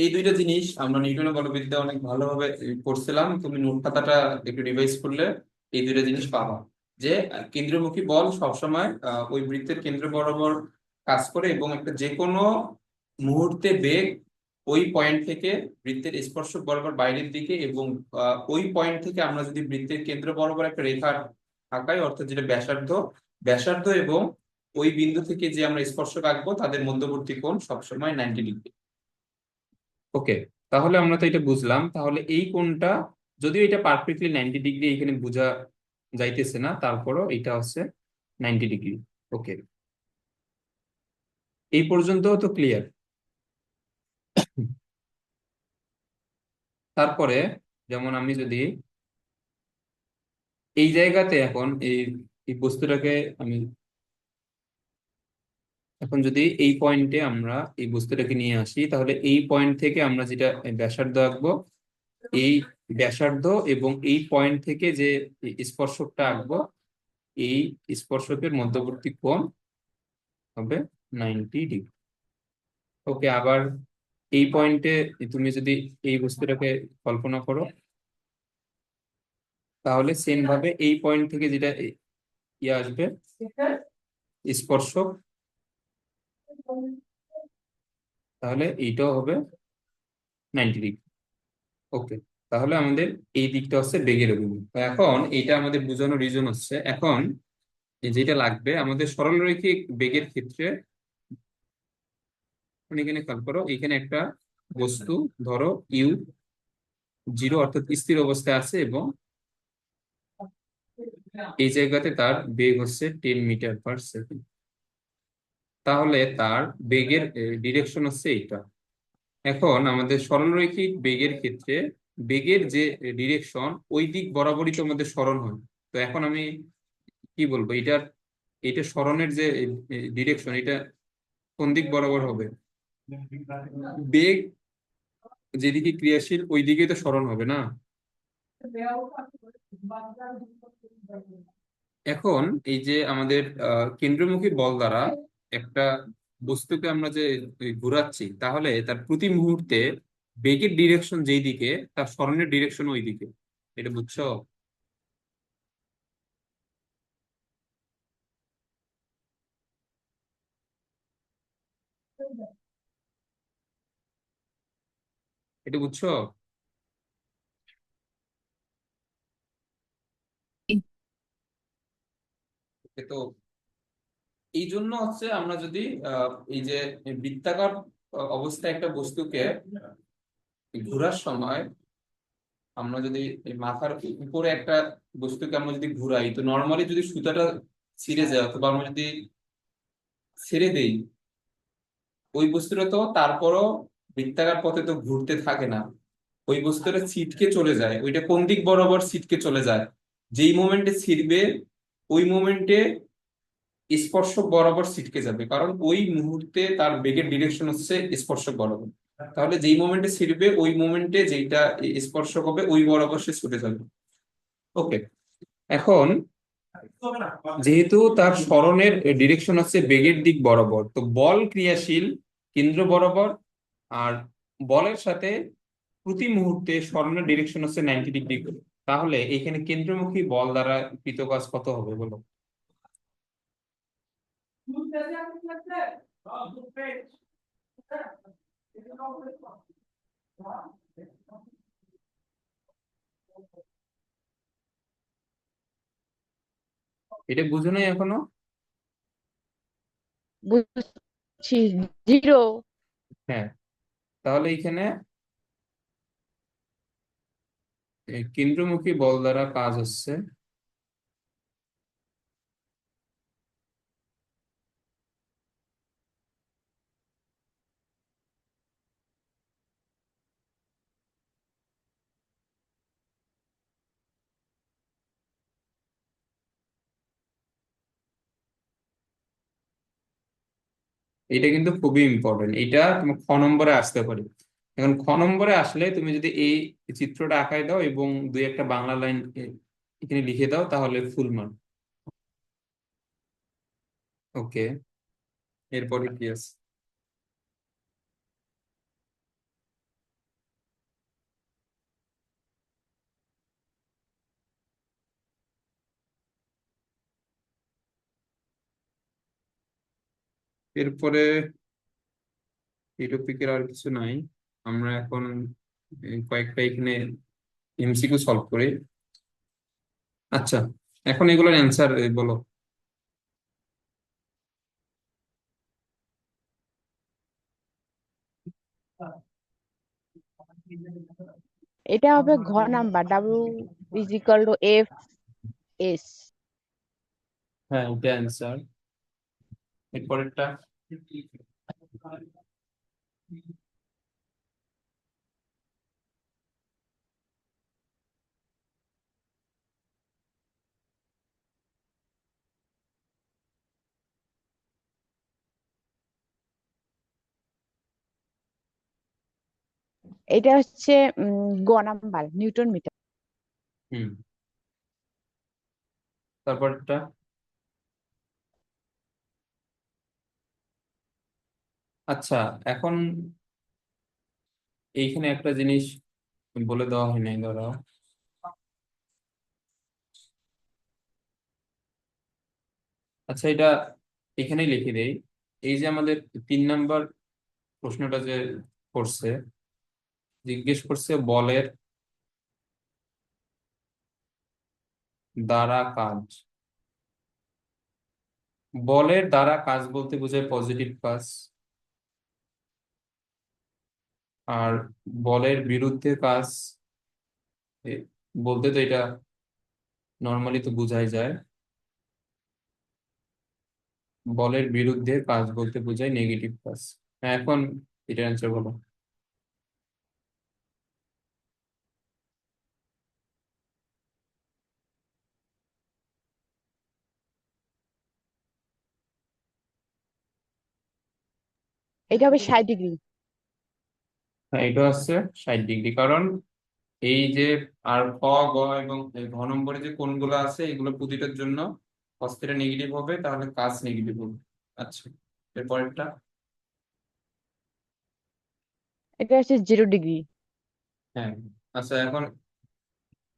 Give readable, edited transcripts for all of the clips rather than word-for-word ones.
এই দুইটা জিনিস আমরা নিউটনের বলবিদ্যা অনেক ভালোভাবে পড়ছিলাম। তুমি নোট খাতাটা একটু রিভাইজ করলে এই দুইটা জিনিস পাবা। যে কেন্দ্রমুখী বল সবসময় ওই বৃত্তের কেন্দ্র বরাবর কাজ করে, এবং একটা যে কোনো মুহূর্তে বেগ ওই পয়েন্ট থেকে বৃত্তের স্পর্শক বরাবর বাইরের দিকে, এবং ওই পয়েন্ট থেকে আমরা যদি বৃত্তের কেন্দ্র বরাবর একটা রেখা আঁকাই, অর্থাৎ যেটা ব্যাসার্ধ, ব্যাসার্ধ এবং ওই বিন্দু থেকে যে আমরা স্পর্শক আঁকবো তাদের মধ্যবর্তী কোণ সবসময় 90 ডিগ্রি। ওকে, তাহলে আমরা তো এটা বুঝলাম। তাহলে এই কোণটা, যদিও এটা পারফেক্টলি 90 ডিগ্রি এখানে বোঝা যাইতেছে না, তারপরও এটা হচ্ছে 90 ডিগ্রি। ওকে, এই পর্যন্ত তো ক্লিয়ার। তারপরে যেমন আমি যদি এই জায়গাতে এখন এই এই বস্তুটাকে আমি এখন যদি এই পয়েন্টে আমরা এই বস্তুটাকে নিয়ে আসি, তাহলে এই পয়েন্ট থেকে আমরা যেটা ব্যাসার্ধ আঁকবো, এই ব্যাসার্ধ এবং এই পয়েন্ট থেকে যে স্পর্শকটা আঁকবো, এই স্পর্শকের মধ্যবর্তী কোণ হবে 90 ডিগ্রি। ওকে, আবার এই পয়েন্টে তুমি যদি এই বস্তুটাকে কল্পনা করো, তাহলে সেম ভাবে এই পয়েন্ট থেকে যেটা ইয়ে আসবে স্পর্শক, তাহলে এইটাও হবে 90 ডিগ্রি। ওকে, তাহলে আমাদের এই দিকটা হচ্ছে বেগের অভিমুখ। তো এখন এইটা আমাদের বোঝানোর রিজন হচ্ছে, এখন যেটা লাগবে আমাদের সরলরৈখিক বেগের ক্ষেত্রে, মানে এখানে খেয়াল করো, এখানে একটা বস্তু ধরো ইউ জিরো অর্থাৎ স্থির অবস্থায় আছে, এবং এই জায়গাতে তার বেগ হচ্ছে 10 মিটার পার সেকেন্ড। তাহলে তার বেগের ডিরেকশন হচ্ছে এইটা। এখন আমাদের সরলরৈখিক বেগের ক্ষেত্রে বেগের যে ডিরেকশন ওই দিক বরাবরই তো আমাদের সরণ হয়। তো এখন আমি কি বলবো, এটার এটা সরণের যে ডিরেকশন, এটা কোন দিক বরাবর হবে? বেগ যেদিকে ক্রিয়াশীল ওই দিকে তো সরণ হবে না। এখন এই যে আমাদের কেন্দ্রমুখী বল দ্বারা একটা বস্তুকে আমরা যে ঘোরাচ্ছি, তাহলে তার প্রতি মুহূর্তে বেগের ডিরেকশন যেই দিকে, তার সরণের ডিরেকশন ওই দিকে। এটা বুঝছো? এটা বুঝছো? এ তো এই জন্য হচ্ছে আমরা যদি এই যে বৃত্তাকার অবস্থায় একটা বস্তুকে ঘোরার সময়, আমরা যদি এই মাথার উপরে একটা বস্তুকে আমরা যদি ঘুরাই, তো নর্মালি যদি সুতাটা ছিঁড়ে যায় অথবা আমরা যদি ছেড়ে দেই, ওই বস্তুটা তো তারপরও বৃত্তাকার পথে তো ঘুরতে থাকে না। ওই বস্তুটা ছিটকে চলে যায়। ওইটা কোন দিক বরাবর ছিটকে চলে যায়? যেই মোমেন্টে ছিড়বে ওই মোমেন্টে স্পর্শক বরাবর ছিটকে যাবে, কারণ ওই মুহূর্তে তার বেগের ডিরেকশন হচ্ছে স্পর্শক বরাবর। তাহলে যেই মোমেন্টে ছিড়বে ওই মোমেন্টে যেইটা স্পর্শক হবে ওই বরাবর সে ছুটে যাবে। ওকে, এখন যেহেতু তার সরণের ডিরেকশন হচ্ছে বেগের দিক বরাবর, তো বল ক্রিয়াশীল কেন্দ্র বরাবর, আর বলের সাথে প্রতি মুহূর্তে সরণের ডিরেকশন হচ্ছে 90 ডিগ্রি করে। তাহলে এখানে কেন্দ্রমুখী বল দ্বারা কৃত কাজ কত হবে বলো? এটা বুঝো নাই এখনো? বুঝছি। জিরো। হ্যাঁ, তাহলে এখানে কেন্দ্রমুখী বল দ্বারা কাজ হচ্ছে, এটা কিন্তু খুবই ইম্পর্টেন্ট। এটা তোমার খ নম্বরে আসতে পারে। এখন খ নম্বরে আসলে তুমি যদি এই চিত্রটা আঁকায় দাও এবং দুই একটা বাংলা লাইন এখানে লিখে দাও, তাহলে ফুল মার্ক। ওকে, এরপরে কি আছে? এরপরে এই টপিকের আর কিছু নাই। আমরা এখন কয়েকটা এখানে এমসিকিউ সলভ করি। আচ্ছা, এখন এগুলোর অ্যান্সার বলো। এটা হবে ঘ নাম্বার, W = F S। হ্যাঁ, এটা অ্যান্সার। এরপরেরটা। এটা হচ্ছে গ নাম্বার, নিউটন মিটার। হুম। তারপরটা। আচ্ছা, এখন এইখানে একটা জিনিস বলে দেওয়া হয় নাই, ধরো। আচ্ছা, এটা এখানেই লিখে দেই। এই যে আমাদের 3 নাম্বার প্রশ্নটা যে করছে, জিজ্ঞেস করছে বলের দ্বারা কাজ। বলের দ্বারা কাজ বলতে বোঝায় পজিটিভ কাজ। আর বলের বিরুদ্ধে কাজ এ- বলতে তো এটা নর্মালি তো বোঝাই যায়। বলের বিরুদ্ধে কাজ বলতে বোঝায় নেগেটিভ কাজ। হ্যাঁ, এখন এটার অ্যান্সার বলো। এটা হবে 60°। হ্যাঁ, এটা হচ্ছে 60 ডিগ্রি, কারণ এই যে আর ক, গ এবং এই ঘ নম্বরে যে কোণগুলো আছে এগুলো প্রতিটার জন্য cos θ নেগেটিভ হবে, তাহলে কাজ নেগেটিভ হবে। আচ্ছা, এরপরেরটা। এটা হচ্ছে 0°। হ্যাঁ। আচ্ছা, এখন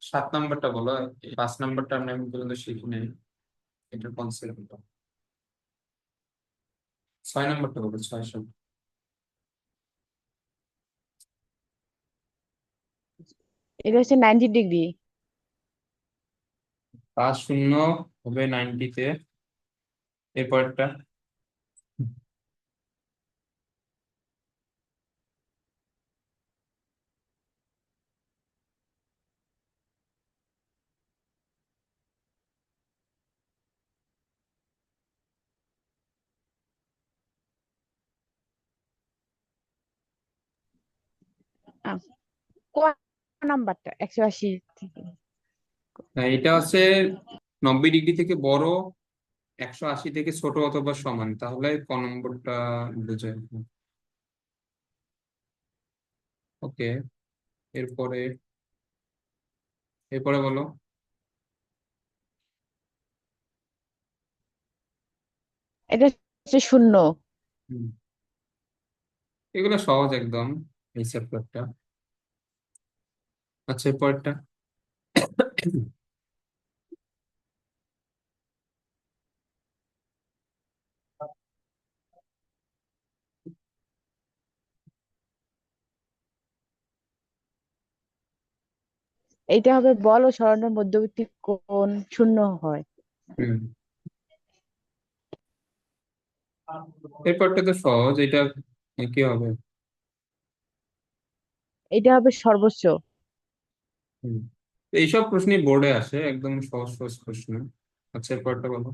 7 নাম্বারটা বলো। এই 5 নাম্বারটা আমরা এখন পর্যন্ত শিখি নাই, এটার কনসেপ্ট। 6 নাম্বারটা বলো, 6 সব। এটা হচ্ছে 90°। কাজ শূন্য হবে 90-তে। এরপরেরটা। আহ, ক নাম্বারটা 180 থেকে। হ্যাঁ, এটা হচ্ছে 90 ডিগ্রি থেকে বড়, 180 থেকে ছোট অথবা সমান, তাহলে ক নম্বরটা বোঝায়। ওকে। এরপরে এরপরে বলো। এটা হচ্ছে 0। হুম, এগুলো সহজ একদম, এই চ্যাপ্টারটা। আচ্ছা, এরপরটা। এইটা হবে বল ও সরণের মধ্যবর্তী কোণ 0 হয়। হুম। এরপরটা তো সহজ, এটা কি হবে? এটা হবে সর্বোচ্চ। হুম। এইসব প্রশ্নই বোর্ডে আসে, একদম সহজ সহজ প্রশ্ন। আচ্ছা, এরপরটা বলো।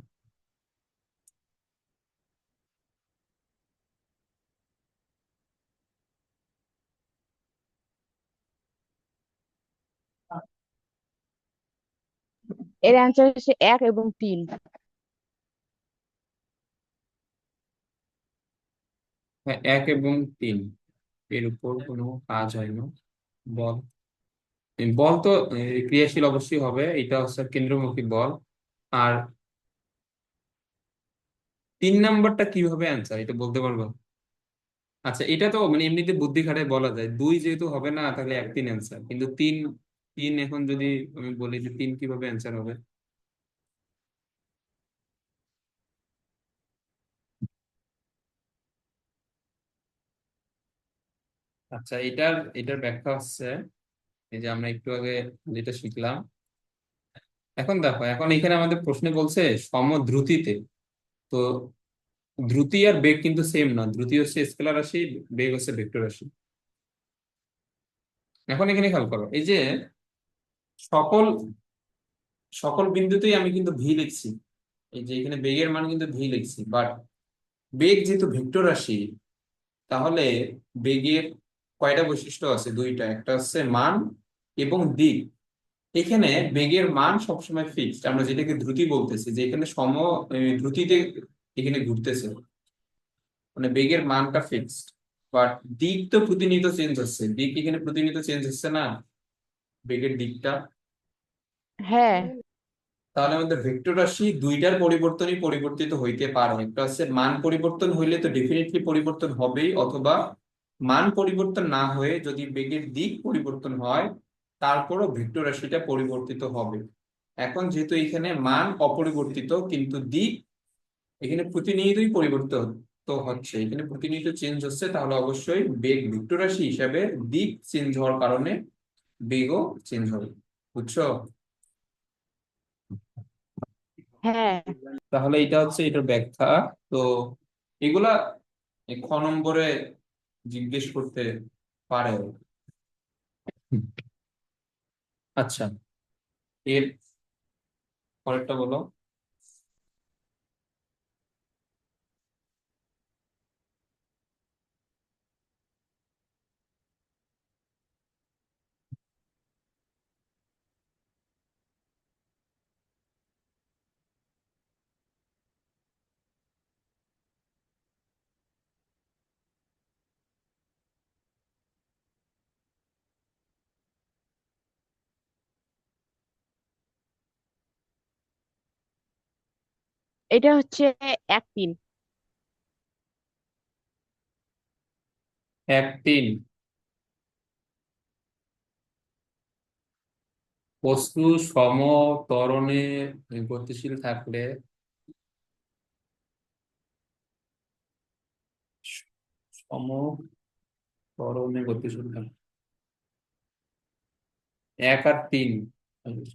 এর অ্যান্সার হচ্ছে 1 এবং 3। হ্যাঁ, 1 এবং 3, এর উপর কোনো কাজ হয় না। বল, এই বল তো ক্রিয়াশীল অবশ্যই হবে, এটা হচ্ছে কেন্দ্রমুখী বল। আর 3 নাম্বারটা কিভাবে অ্যান্সার, এটা বলতে পারবো? আচ্ছা, এটা তো মানে এমনিতে বুদ্ধি খাটায় বলা যায়, 2 যেহেতু হবে না, তাহলে 1 3 অ্যান্সার, কিন্তু তিন। তিন এখন যদি আমি বলি যে 3 কিভাবে অ্যান্সার হবে? আচ্ছা, এটার ব্যাখ্যা হচ্ছে, এই যে আমরা একটু আগে যেটা শিখলাম, এখন দেখো, এখন এখানে আমাদের প্রশ্নে বলছে সমদ্রুতিতে। তো দ্রুতি আর বেগ কিন্তু সেম না, দ্রুতি হচ্ছে স্কেলার রাশি, বেগ হচ্ছে ভেক্টর রাশি। এখন এখানে খেয়াল করো, এই যে সকল সকল বিন্দুতেই আমি কিন্তু ভি লিখছি, এই যে এখানে বেগের মান কিন্তু ভি লিখছি, বাট বেগ যেহেতু ভেক্টর রাশি, তাহলে বেগের কয়টা বৈশিষ্ট্য আছে? দুইটা, একটা হচ্ছে মান এবং দিক। এখানে বেগের মান সবসময় ফিক্সড, আমরা যেটাকে দ্রুতি বলতেছি, যে এখানে দ্রুতিতে এখানে ঘুরতেছে, মানে বেগের মানটা ফিক্সড। বাট দিক তো প্রতিনিয়ত চেঞ্জ হচ্ছে, দিক এখানে প্রতিনিয়ত চেঞ্জ হচ্ছে না, বেগের দিকটা। হ্যাঁ, তাহলে আমাদের ভেক্টর রাশি দুইটার পরিবর্তনই পরিবর্তিত হইতে পারে, একটা হচ্ছে মান পরিবর্তন হইলে তো ডেফিনেটলি পরিবর্তন হবেই, অথবা মান পরিবর্তন না হয়ে যদি বেগের দিক পরিবর্তন হয়, তারপরও ভেক্টর রাশিটা পরিবর্তিত হবে। এখন যেহেতু এখানে মান অপরিবর্তিত কিন্তু দিক এখানে প্রতিনিয়তই পরিবর্তন তো হচ্ছে, এখানে প্রতিনিয়ত চেঞ্জ হচ্ছে, তাহলে অবশ্যই বেগ ভেক্টর রাশি হিসাবে দিক চেঞ্জ হওয়ার কারণে বেগও চেঞ্জ হবে। বুঝছো? হ্যাঁ, তাহলে এটা হচ্ছে এটার ব্যাখ্যা। তো এগুলা এই খ নম্বরে জিজ্ঞেস করতে পারে। হুম। আচ্ছা, এর পরেরটা বলো। এটা হচ্ছে 1-3। 1-3, বস্তু সমত্বরণে গতিশীল থাকলে, সমত্বরণে গতিশীল থাকলে 1 আর 3,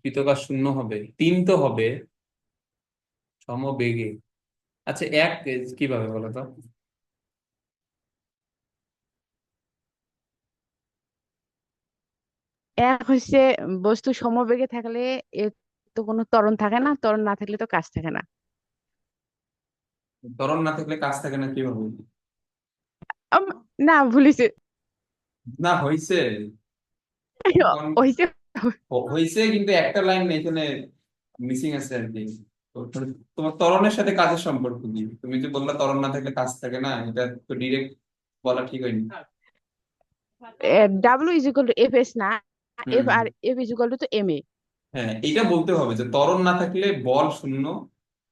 কৃতকার শূন্য হবে, 3 তো হবে সমবেগে। আচ্ছা, এক কিভাবে বলো তো? এক হচ্ছে বস্তু সমবেগে থাকলে এর তো কোনো ত্বরণ থাকে না, ত্বরণ না থাকলে তো কাজ থাকে না। ত্বরণ না থাকলে কাজ থাকে না কিভাবে? আম, না, ভুলিছে। না, হইছে। কোন- হইছে। হইছে, কিন্তু একটা লাইন এখানে মিসিং আছে আর কি। তো তোমার ত্বরণের সাথে কাজের সম্পর্ক কি? তুমি যে বললা ত্বরণ না থাকলে কাজ থাকে না, এটা তো ডিরেক্ট বলা ঠিক হয়নি। W is equal to F S না, এফ হুম। আর F is equal to M A. হ্যাঁ, এটা বলতে হবে যে ত্বরণ না থাকলে বল শূন্য,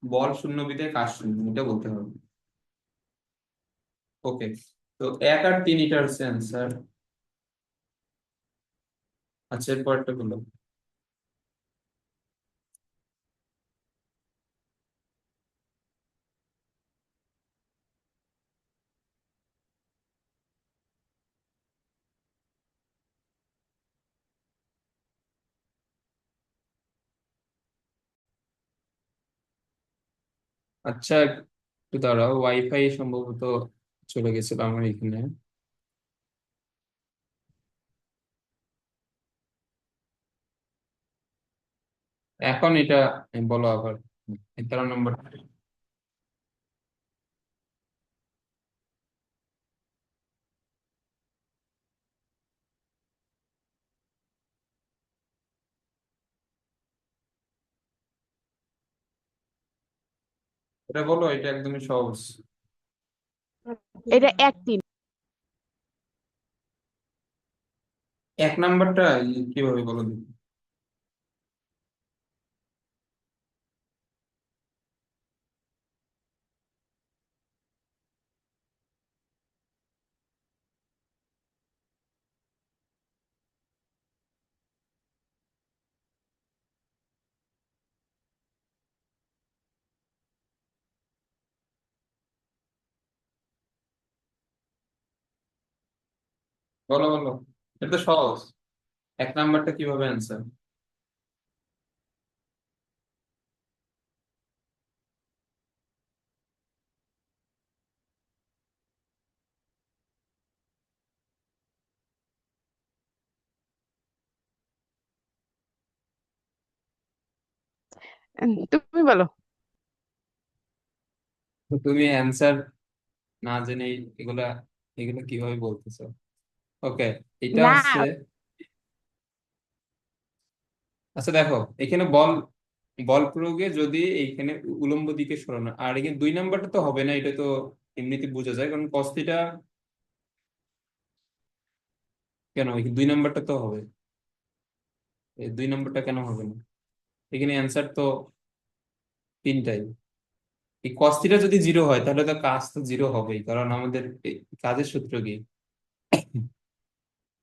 বল শূন্য বিধায় কাজ শূন্য, এটা বলতে হবে। ওকে, তো 1 আর 3 এটা হচ্ছে অ্যান্সার। আচ্ছা, এরপরটা বলো। আচ্ছা, একটু দাঁড়াও, ওয়াইফাই সম্ভবত চলে গেছিল আমার এখানে। এখন এটা বলো আবার, 13 নম্বর। এটা বলো, এটা একদমই সহজ। এটা 1-3। 1 নম্বরটা কিভাবে বলো দেখি? বলো বলো, এটা তো সহজ। এক নাম্বারটা কিভাবে অ্যান্সার? তুমি বলো। তুমি অ্যান্সার না জেনে এগুলা এগুলা কিভাবে বলতেছো? ওকে, এটা না, হচ্ছে, আচ্ছা দেখো, এখানে বল বল প্রয়োগে যদি এইখানে উলম্ব দিকে সরানো, আর এখানে দুই নাম্বারটা তো হবে না, এটা তো এমনিতে বোঝা যায়, কারণ কস্তিটা কেন এখানে দুই নাম্বারটা তো হবে, এই দুই নাম্বারটা কেন হবে না? এখানে অ্যান্সার তো তিনটাই। এই কস্তিটা যদি জিরো হয় তাহলে তো কাজ তো জিরো হবেই, কারণ আমাদের এই কাজের সূত্র কি,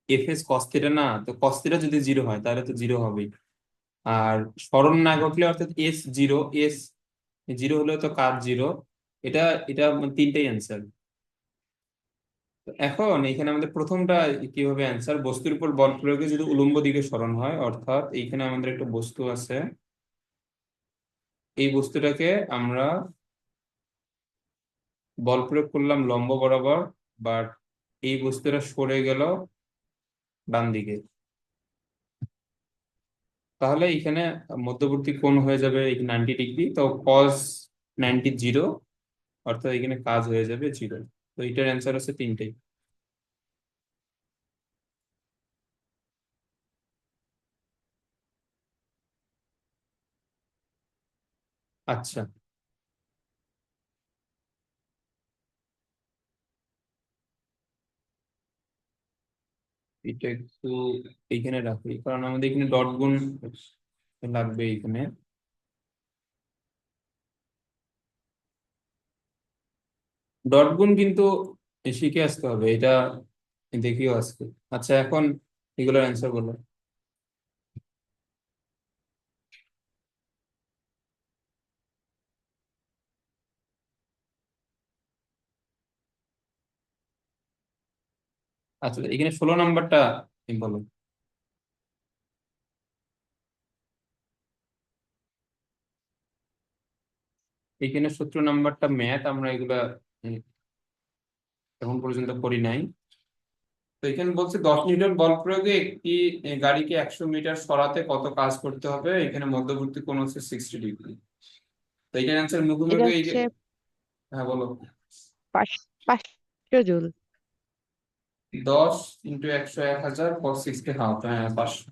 এফ এস কস্তিটা না, তো কস্তিটা যদি জিরো হয় তাহলে তো জিরো হবেই। আর স্মরণ না ঘটলে অর্থাৎ এস জিরো, এস জিরো হলে তো কাজ জিরো। এটা এটা তিনটাই অ্যান্সার। এখন এখানে আমাদের প্রথমটা কিভাবে অ্যান্সার, বস্তুর উপর বল প্রয়োগে যদি উলম্ব দিকে সরণ হয়, অর্থাৎ এইখানে আমাদের একটা বস্তু আছে, এই বস্তুটাকে আমরা বল প্রয়োগ করলাম লম্ব বরাবর, বাট এই বস্তুটা সরে গেল ডান দিকে, তাহলে এখানে মধ্যবর্তী কোণ হয়ে যাবে 90 ডিগ্রি, তো কস 90 জিরো, অর্থাৎ এখানে কাজ হয়ে যাবে জিরো। তো এটার অ্যান্সার হচ্ছে তিনটেই। আচ্ছা, এটা একটু এইখানে রাখি, কারণ আমাদের এখানে ডট গুণ লাগবে এখানে। ডট গুণ কিন্তু শিখে আসতে হবে, এটা দেখিও আজকে। আচ্ছা, এখন এগুলোর অ্যান্সার বলো। আচ্ছা, এখানে 16 নাম্বারটা তুমি বলো। এখানে 17 নাম্বারটা ম্যাথ, আমরা এগুলা উম, এখন পর্যন্ত করি নাই। তো এখানে বলছে 10 নিউটন বল প্রয়োগে একটি গাড়িকে 100 মিটার সরাতে কত কাজ করতে হবে, এখানে মধ্যবর্তী কোণ হচ্ছে 60 ডিগ্রি। তো এখানে অ্যান্সার মুখে এটা মুখে হচ্ছে হ্যাঁ বলো। 500 জুল। 10 × 100 1000 cos 60, হ্যাঁ হ্যাঁ 500।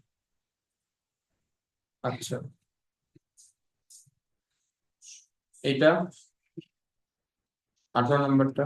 আচ্ছা, এইটা 18 নাম্বারটা।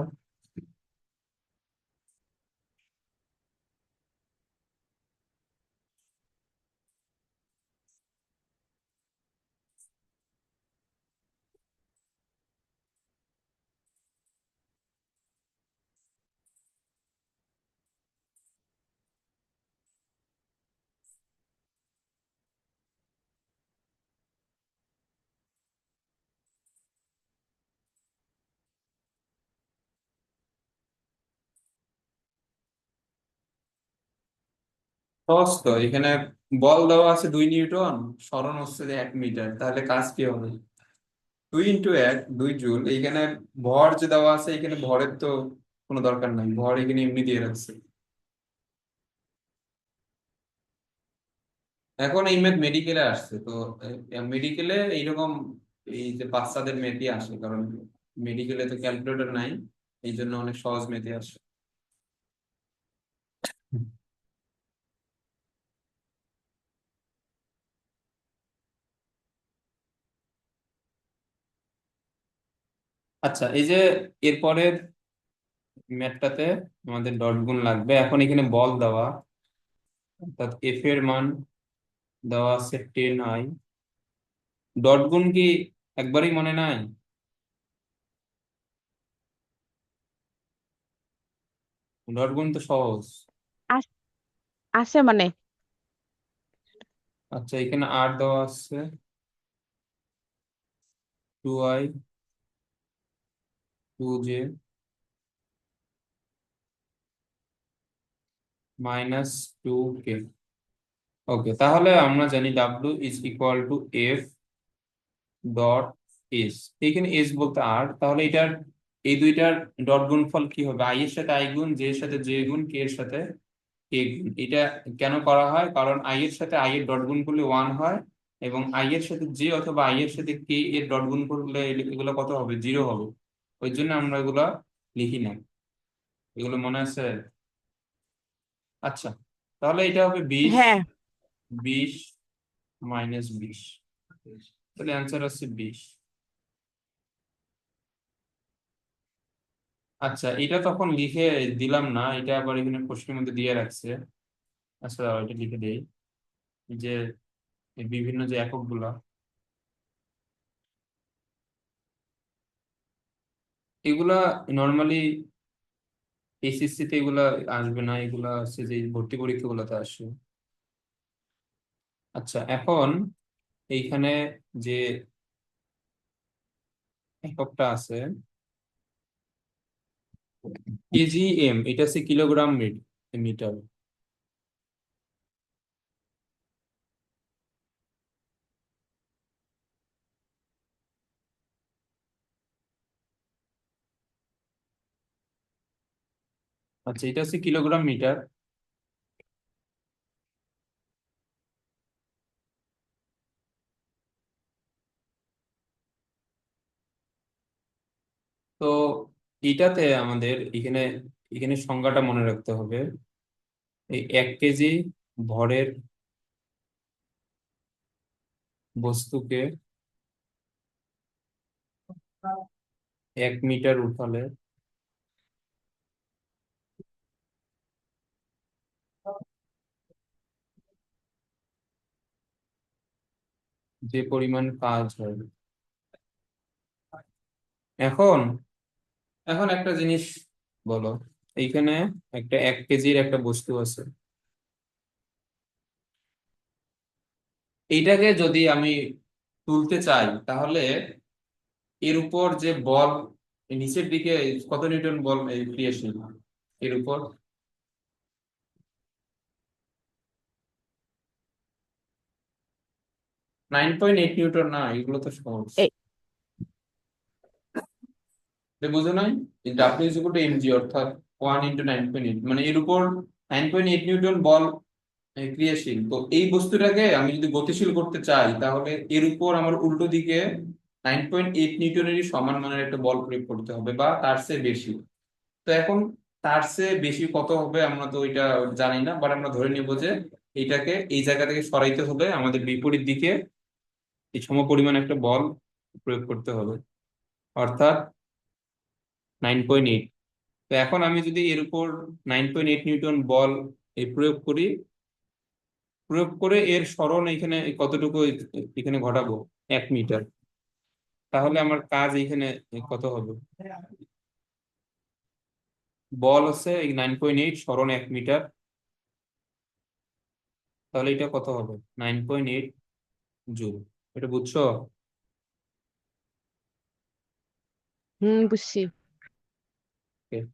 সহজ তো, এখানে বল দেওয়া আছে 2 নিউটন, সরণ হচ্ছে যে 1 মিটার, তাহলে কাজ কি হবে? 2 × 1 2 জুল। এইখানে ভর যে দেওয়া আছে, এখানে ভরের তো কোনো দরকার নাই, ভর এখানে এমনি দিয়ে রাখছে। এখন এই ম্যাথ মেডিকেলে আসছে তো, মেডিকেলে এইরকম এই যে বাচ্চাদের ম্যাথই আসে, কারণ মেডিকেলে তো ক্যালকুলেটর নাই, এই জন্য অনেক সহজ ম্যাথই আসে। আচ্ছা, এই যে এরপরের ম্যাথটাতে আমাদের ডট গুণ লাগবে। এখন এখানে বল দেওয়া, অর্থাৎ এফ এর মান দেওয়া আছে 10 I, ডট গুণ কি একবারই মনে নাই? ডট গুণ তো সহজ। আস- আছে মানে। আচ্ছা, এখানে আর দেওয়া আছে 2I 2J -2k। ওকে, তাহলে আমরা জানি W is equal to F dot S. এখানে এস বলতে আর, তাহলে এটার এই দুইটার ডট গুণফল কি হবে? আই এর সাথে আই গুণ, জে এর সাথে জে গুণ, কে এর সাথে কে গুণ। এটা কেন করা হয়? কারণ আই এর সাথে আই এর ডট গুণ করলে 1 হয়, এবং আই এর সাথে জে অথবা আই এর সাথে কে এর ডট গুণ করলে এগুলো কত হবে? 0 হবে। ওই জন্য আমরা এগুলা লিখি না। এগুলো মনে আছে? আচ্ছা, তাহলে এটা হবে 20, হ্যাঁ। 20 -20। তাহলে অ্যান্সার হচ্ছে 20। আচ্ছা, এটা তখন লিখে দিলাম না, এটা আবার এখানে প্রশ্নের মধ্যে দিয়ে রাখছে। আচ্ছা, এটা লিখে দেই যে এই বিভিন্ন যে একক গুলা, এগুলা নর্মালি এইচএসসি তে এগুলা আসবে না, এগুলা হচ্ছে যে ভর্তি পরীক্ষাগুলোতে আসে। আচ্ছা, এখন এইখানে যে এককটা আছে কেজিএম, এটা হচ্ছে কিলোগ্রাম মিটার। আচ্ছা, এটা হচ্ছে কিলোগ্রাম মিটার। তো এটাতে আমাদের এখানে এখানে সংজ্ঞাটা মনে রাখতে হবে। এই 1 কেজি ভরের বস্তুকে 1 মিটার উঠালে যে পরিমাণ কাজ হয়। এখন এখন একটা জিনিস বলো, এইখানে একটা 1 কেজির একটা বস্তু আছে, এইটাকে যদি আমি তুলতে চাই, তাহলে এর উপর যে বল নিচের দিকে কত নিউটন বল ক্রিয়াশীল এর উপর? 9.8 নিউটন না, এগুলো তো সহজ। এ- এটা বুঝো নাই? W is equal two MG, অর্থাৎ 1 × 9.8, মানে এর উপর 9.8 নিউটন বল ক্রিয়াশীল। তো এই বস্তুটাকে আমি যদি গতিশীল করতে চাই, তাহলে এর উপর আমার উল্টো দিকে 9.8 নিউটনেরই সমান মানের একটা বল প্রয়োগ করতে হবে, বা তার চেয়ে বেশি। তো এখন তার চেয়ে বেশি কত হবে আমরা তো এটা জানি না, বাট আমরা ধরে নিব যে এইটাকে এই জায়গা থেকে সরাইতে হলে আমাদের বিপরীত দিকে এই সমপরিমাণ একটা বল প্রয়োগ করতে হবে, অর্থাৎ 9.8। তো এখন আমি যদি এর উপর 9.8 নিউটন বল প্রয়োগ করি, প্রয়োগ করে এর সরণ এখানে কতটুকু এখানে ঘটাবো? 1 মিটার। তাহলে আমার কাজ এখানে কত হবে? বল হচ্ছে এই 9.8, সরণ 1 মিটার। তাহলে এটা কত হবে? 9.8 জুল। এটা বুঝছো? বুঝছি। Okay.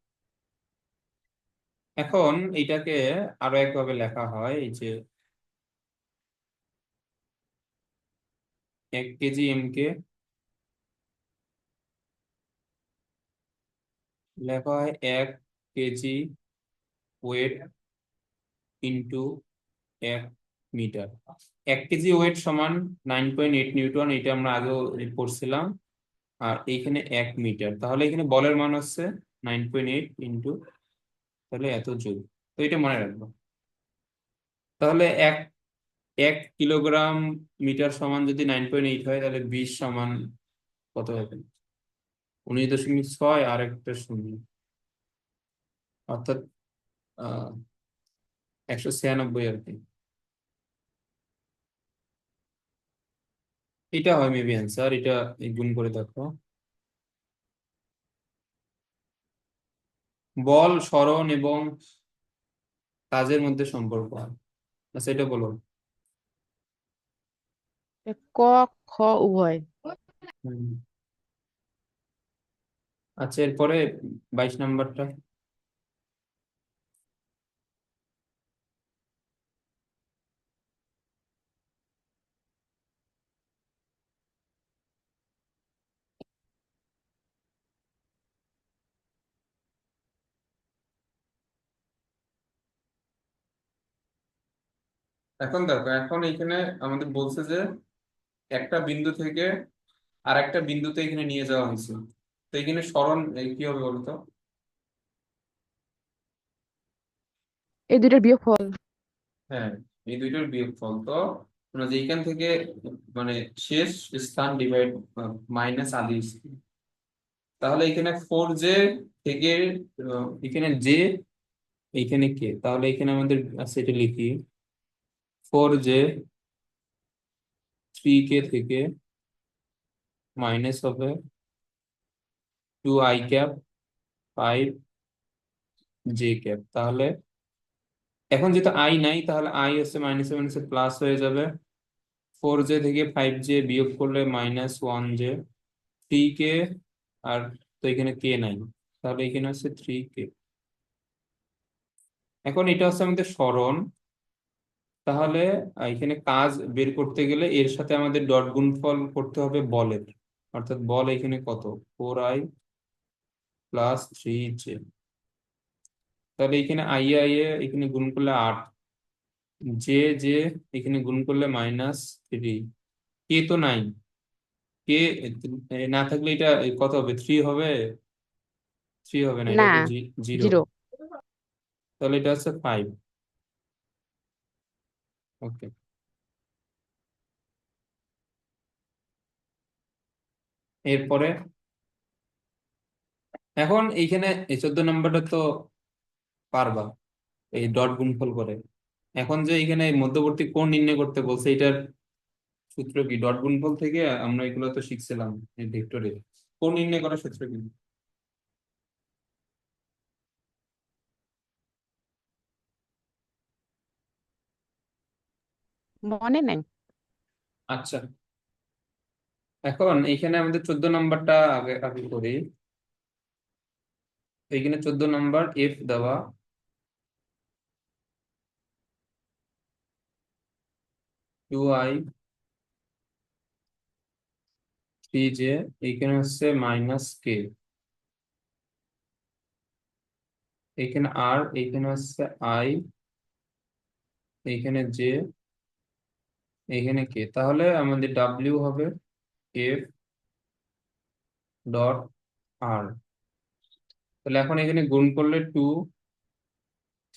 এখন এইটাকে আরো একভাবে লেখা হয়, এই যে 1 কেজি কে লেখা হয় 1 KG weight into 1 metre. 1 KG weight সমান 9.8 নিউটন, এটা আমরা আগেও পড়ছিলাম। আর এইখানে 1 মিটার, তাহলে এখানে বলের মান হচ্ছে 9.8 ইন্টু, তাহলে এত জুল। তো এটা মনে রাখবো। তাহলে এক এক কিলোগ্রাম মিটার সমান যদি 9.8 হয়, তাহলে 20 সমান কত হবে? 19.6 আর একটা শূন্য, অর্থাৎ 196 আর কি। এটা হয় মেবি অ্যান্সার। এটা গুণ করে দেখো। বল, সরণ এবং কাজের মধ্যে সম্পর্ক। আচ্ছা, এটা বলো। ক, খ উভয়। হুম। আচ্ছা, এরপরে 22 নাম্বারটা। এখন দেখো, এখন এখানে আমাদের বলছে যে একটা বিন্দু থেকে আর একটা বিন্দুতে এখানে নিয়ে যাওয়া হয়েছে। তো এখানে সরণ কি হবে বলতো? এই দুইটার বিয়োগফল। হ্যাঁ, এই দুইটার বিয়োগফল। তো আমরা যে এইখান থেকে মানে শেষ স্থান ডিভাইড মাইনাস আদি স্থান। তাহলে এখানে 4j থেকে এখানে জে, এইখানে কে, তাহলে এখানে আমাদের আছে, এটা লিখি 4j 3k থেকে মাইনাস হবে 2i ক্যাপ 5j ক্যাপ। তাহলে এখন যেহেতু আই নাই, তাহলে আই হচ্ছে মাইনাসে মাইনাসে প্লাস হয়ে যাবে। 4j থেকে 5j বিয়োগ করলে -1j, 3k, আর তো এখানে কে নাই, তাহলে এখানে হচ্ছে 3k। এখন এটা হচ্ছে আমাদের সরণ। তাহলে এখানে কাজ বের করতে গেলে এর সাথে আমাদের ডট গুণফল করতে হবে বলের। অর্থাৎ বল এখানে কত, 4i প্লাস 3j। তাহলে এখানে আই আই এ এখানে গুণ করলে 8, জে জে এখানে গুণ করলে -3, কে তো নাই, কে না থাকলে এটা কত হবে, 3 হবে? 3 হবে না, এটা না, হবে 0। 0। তাহলে এটা হচ্ছে 5। ওকে, এরপরে এখন এইখানে এই 14 নম্বরটা তো পারবা, এই ডট গুণফল করে। এখন যে এখানে মধ্যবর্তী কোণ নির্ণয় করতে বলছে, এটার সূত্র কি? ডট গুণফল থেকে আমরা এগুলো তো শিখছিলাম এই ভেক্টরে। কোণ নির্ণয় করার সূত্র কি? মনে নাই। আচ্ছা, এখন এইখানে আমাদের 14 নম্বরটা আগে আগে করি। এইখানে 14 নম্বর এফ দেওয়া, 2i 3j, এইখানে হচ্ছে -k, এইখানে আর, এইখানে হচ্ছে আই, এইখানে জে, এইখানে কে। তাহলে আমাদের ডাব্লিউ হবে এফ ডট আর। তাহলে এখন এখানে গুণ করলে 2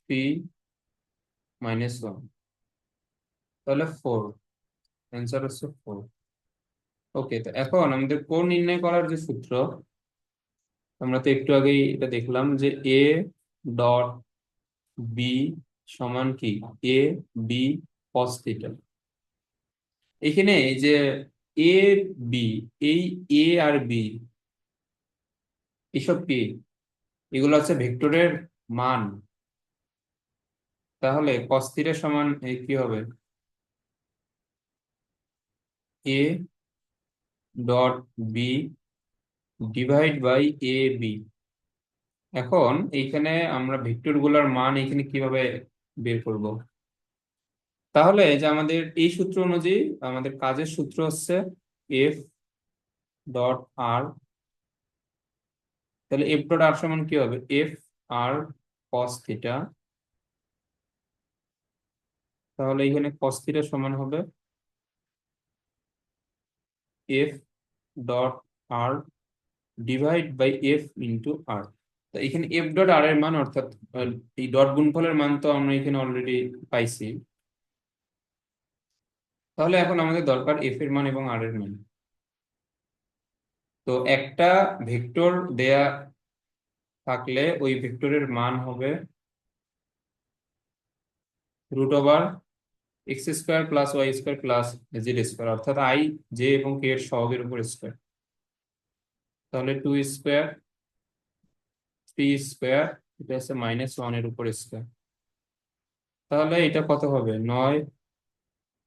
3 -1, তাহলে 4। অ্যান্সার হচ্ছে 4। ওকে, তো এখন আমাদের কোণ নির্ণয় করার যে সূত্র, আমরা তো একটু আগেই এটা দেখলাম যে এ ডট বি সমান কি, এ বি কস থিটা। এখানে এই যে এ বি, এই এ আর বি এসব কি, এগুলো হচ্ছে ভেক্টরের মান। তাহলে কস থিটা সমান কি হবে, A dot B divide by A B. এখন এইখানে আমরা ভেক্টর গুলার মান এখানে কিভাবে বের করব? তাহলে যে আমাদের এই সূত্র অনুযায়ী আমাদের কাজের সূত্র হচ্ছে এফ ডট আর। তাহলে এফ ডট আর সমান কি হবে, এফ আর কস থিটা। তাহলে এখানে কস থিটা সমান হবে F dot R divide by F into R. তো এখানে এফ ডট আর এর মান, অর্থাৎ এই ডট গুণফলের মান তো আমরা এখানে অলরেডি পাইছি। তাহলে এখন আমাদের দরকার এফ এর মান এবং আর এর মান। তো একটা ভেক্টর দেয়া থাকলে ওই ভেক্টরের মান হবে √over x² plus y² plus z², অর্থাৎ আই জে এবং কে এর সহগের উপর স্কোয়ার। তাহলে 2², 3², এটা হচ্ছে -1 এর উপর স্কোয়ার। তাহলে এটা কত হবে, 9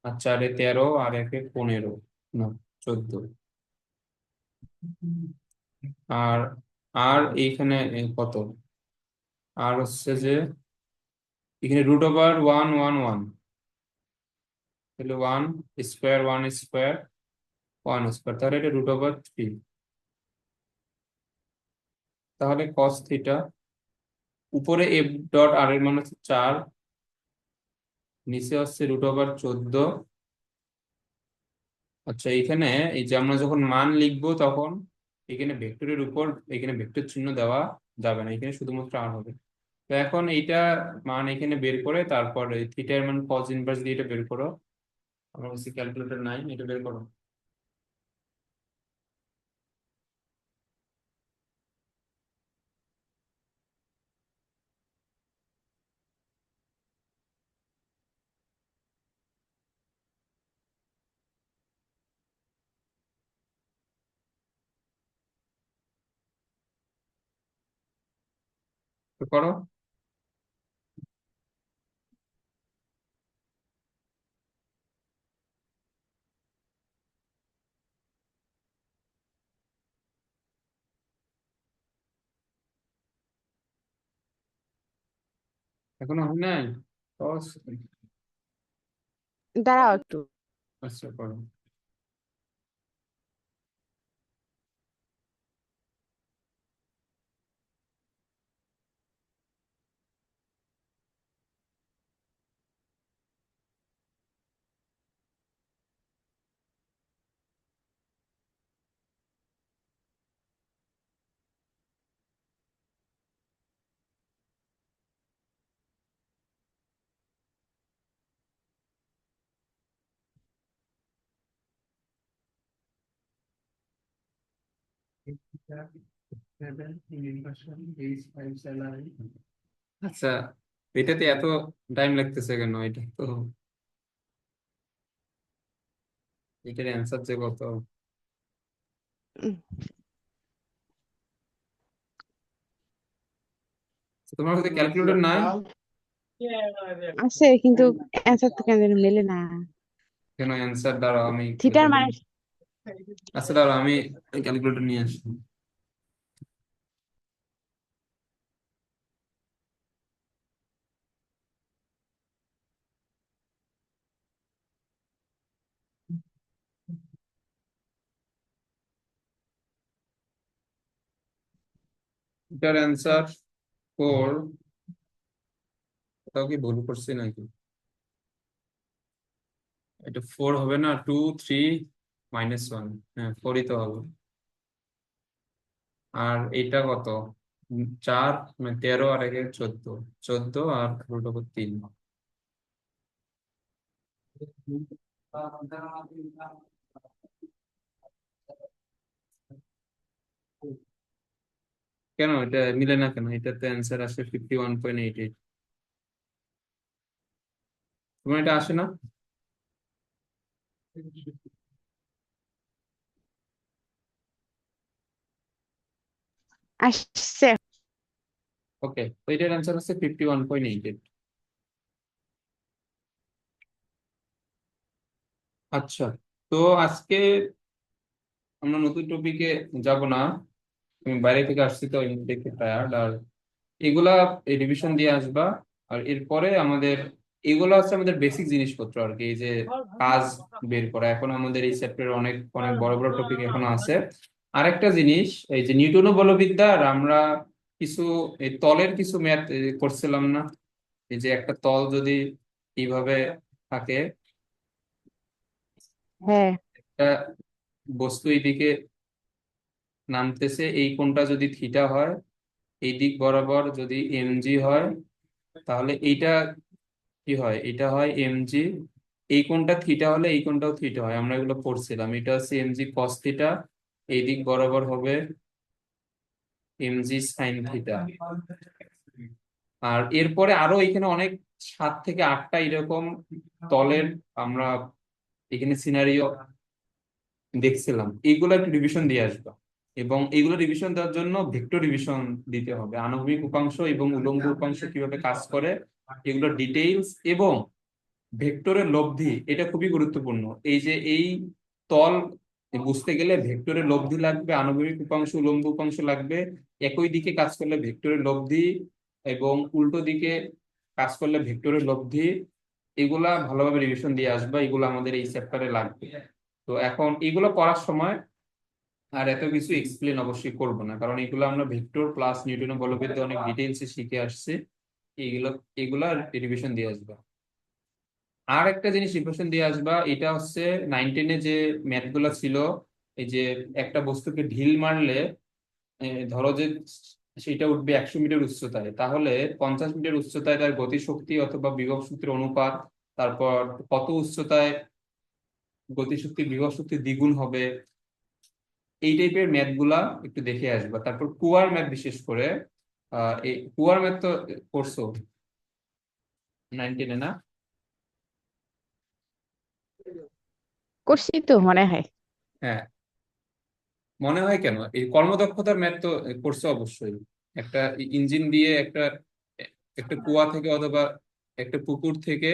আর 4 13 আর 1 15, না 14। আর আর এইখানে কত, আর হচ্ছে যে এখানে √1 1 1, তাহলে 1², 1², 1², তাহলে এটা √3। তাহলে কস থিটা, উপরে এফ ডট আর এর মান হচ্ছে 4, নিচে হচ্ছে √14। আচ্ছা, এখানে এই যে আমরা যখন মান লিখবো তখন এখানে ভেক্টরের উপর এখানে ভেক্টর চিহ্ন দেওয়া যাবে না, এখানে শুধুমাত্র আর হবে। তো এখন এইটা মান এখানে বের করে তারপর এই থিটার মান কজ ইনভার্স দিয়ে এটা বের করো। আমার কাছে ক্যালকুলেটর নাই, এটা বের করো। তো করো। এখনো হয় নাই? কজ। দাঁড়াও একটু। আচ্ছা, করো। আচ্ছা, এটাতে এত টাইম লাগতেছে কেন? এটা তো, এটার অ্যান্সার যে কত! উম, তোমার কাছে ক্যালকুলেটর নাই? আছে কিন্তু অ্যান্সার তো কেন জানি মেলে না। কেন অ্যান্সার? দাঁড়াও আমি থিটার ক্যালকুলেটর। মানে আচ্ছা, দাঁড়াও আমি ক্যালকুলেটর নিয়ে আসি। এটার অ্যান্সার 4। কোথাও কি ভুল করছি নাকি? এটা 4 হবে না, 2 3 -1। হ্যাঁ, 4ই তো হবে। আর এটা কত? 4, মানে 13 আর 14। 14 আর √3। কেন এটা মিলে না কেন? এটাতে অ্যান্সার আসে 51.88। তোমার এটা আসে না? আসছে। ওকে, তো এটার অ্যান্সার হচ্ছে 51.88। আচ্ছা, তো আজকে আমরা নতুন টপিকে যাব না। তুমি বাইরে থেকে আসছি তো এমনি একটু টায়ার্ড। আর এগুলা রিভিশন দিয়ে আসবা। আর এরপরে আমাদের এগুলা হচ্ছে আমাদের বেসিক জিনিসপত্র আর কি, এই যে কাজ বের করা। এখন আমাদের এই চ্যাপ্টারে অনেক অনেক বড় বড় টপিক এখনো আছে। আরেকটা জিনিস, এই যে নিউটনীয় বলবিদ্যার আমরা কিছু এই তলের কিছু ম্যাথ করছিলাম না? এই যে একটা তল যদি এইভাবে থাকে, হ্যাঁ, একটা বস্তু এইদিকে নামতেছে, এই কোণটা যদি থিটা হয়, এই দিক বরাবর যদি এমজি হয়, তাহলে এইটা কি হয়? এটা হয় এমজি। এই কোণটা থিটা হলে এই কোণটাও থিটা হয়, আমরা এগুলো পড়ছিলাম। এটা হচ্ছে এমজি কস থিটা। এই দিক বরাবর হবে এমজি সাইন থিটা। আর এরপরে আরো এখানে অনেক 7 থেকে 8টা এরকম তলের আমরা এখানে সিনারিও দেখছিলাম। এইগুলো একটু রিভিশন দিয়ে আসবা। এবং এইগুলো রিভিশন দেওয়ার জন্য ভেক্টর রিভিশন দিতে হবে। আণবিক উপাংশ এবং উলম্ব উপাংশ কিভাবে কাজ করে, এগুলো ডিটেইলস। এবং ভেক্টরের লব্ধি, এটা খুবই গুরুত্বপূর্ণ। এই যে এই তল বুঝতে গেলে ভেক্টরের লব্ধি লাগবে, আণবিক উপাংশ উলম্ব উপাংশ লাগবে। একই দিকে কাজ করলে ভেক্টরের লব্ধি, এবং উল্টো দিকে কাজ করলে ভেক্টরের লব্ধি। এগুলা ভালোভাবে রিভিশন দিয়ে আসবা, এগুলো আমাদের এই চ্যাপ্টারে লাগবে। তো এখন এগুলো করার সময় আর এত কিছু এক্সপ্লেন অবশ্যই করব না, কারণ এগুলো আমরা ভেক্টর প্লাস নিউটনের বলবিদ্যা অনেক ডিটেইলসে শিখে আসছি। এগুলো এগুলা রিভিশন দিয়ে আসবা। আর একটা জিনিস রিভিশন দিয়ে আসবা, এটা হচ্ছে 9-10-এ যে ম্যাথ গুলা ছিল, এই যে একটা বস্তুকে ঢিল মারলে ধরো যে সেটা উঠবে 100 মিটার উচ্চতায়, তাহলে 50 মিটার উচ্চতায় তার গতিশক্তি অথবা বিভব শক্তির অনুপাত, তারপর কত উচ্চতায় গতিশক্তি বিভব শক্তি দ্বিগুণ হবে, এই টাইপের ম্যাথ গুলা একটু দেখে আসবা। তারপর কুয়ার ম্যাথ বিশেষ করে, এই কুয়ার ম্যাথ তো করছো 9-10-এ, না? করছি তো মনে হয়। হ্যাঁ, মনে হয় কেন, এই কর্মদক্ষতার ম্যাথ তো করছো অবশ্যই। একটা ইঞ্জিন দিয়ে একটা একটা কুয়া থেকে অথবা একটা পুকুর থেকে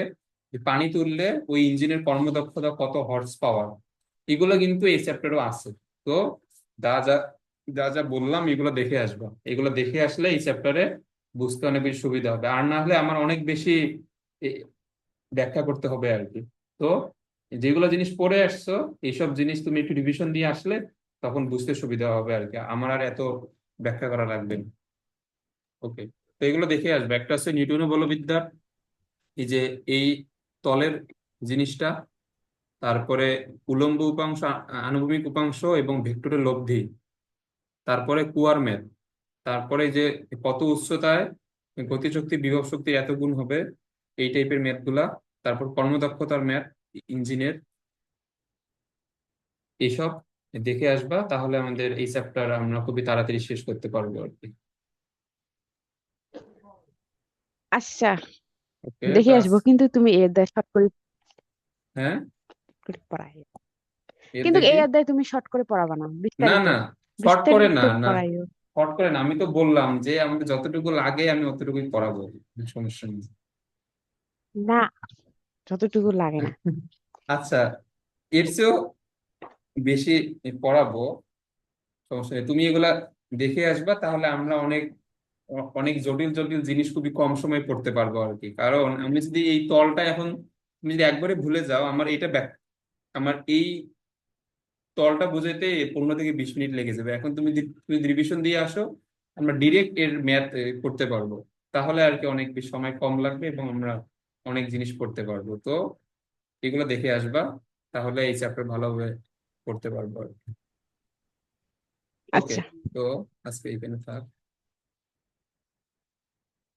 পানি তুললে ওই ইঞ্জিনের কর্মদক্ষতা কত হর্স পাওয়ার, এগুলো কিন্তু এই চ্যাপ্টারও আছে। তো যা যা যা যা বললাম এগুলো দেখে আসবা, এগুলো দেখে আসলে এই চ্যাপ্টারে বুঝতে অনেক বেশি সুবিধা হবে, আর না হলে আমার অনেক বেশি এ, ব্যাখ্যা করতে হবে আর কি। তো যেগুলো জিনিস পড়ে আসছো, এইসব জিনিস তুমি একটু রিভিশন দিয়ে আসলে তখন বুঝতে সুবিধা হবে আর কি, আমার আর এত ব্যাখ্যা করা লাগবে না। ওকে, তো এগুলো দেখে আসবে। একটা হচ্ছে নিউটনের বলবিদ্যা, এই যে এই তলের জিনিসটা, তারপরে উলম্ব উপাংশ, আনুভূমিক উপাংশ এবং ভেক্টরের লব্ধি, তারপরে কুয়ার ম্যাথ, তারপরে যে কত উচ্চতায় গতিশক্তি বিভব শক্তি এত গুণ হবে, এই টাইপের ম্যাথ গুলা, তারপর কর্মদক্ষতার ম্যাথ ইঞ্জিনের, এইসব দেখে আসবা, তাহলে আমাদের এই চ্যাপ্টার আমরা খুবই তাড়াতাড়ি শেষ করতে পারবো আর কি। আচ্ছা, ওকে, দেখে আসবো, কিন্তু তুমি এই অধ্যায় শর্ট করে হ্যাঁ, করে পড়াইও। এর কিন্তু এই দেখি। অধ্যায় তুমি শর্ট করে পড়াবা না, না বিস্তারিত না, শর্ট করে বিস্তারিত না, না পড়াইও। শর্ট করে না, আমি তো বললাম যে আমাদের যতটুকু লাগে আমি অতটুকুই পড়াবো, সমস্যা নেই। না, যতটুকু লাগে না। আচ্ছা, এর চেয়েও বেশি পড়াবো, সমস্যা নেই, তুমি এগুলা দেখে আসবা, তাহলে আমরা অনেক অনেক জটিল জটিল জিনিস খুবই কম সময়ে পড়তে পারবো আর কি। কারণ আমি যদি এই তলটা এখন, তুমি যদি একবারে ভুলে যাও, আমার এইটা আমার এই তলটা বুঝাইতে 15 থেকে 20 মিনিট লেগে যাবে। এখন তুমি রিভিশন দিয়ে আসো, আমরা ডিরেক্ট এর ম্যাথ করতে পারবো, তাহলে আর কি অনেক বেশি সময় কম লাগবে এবং আমরা অনেক জিনিস করতে পারবো। তো এগুলো দেখে আসবা, তাহলে এই চ্যাপ্টার ভালোভাবে করতে পারবো আর কি। ওকে, আচ্ছা। তো আজকে এখানে থাক।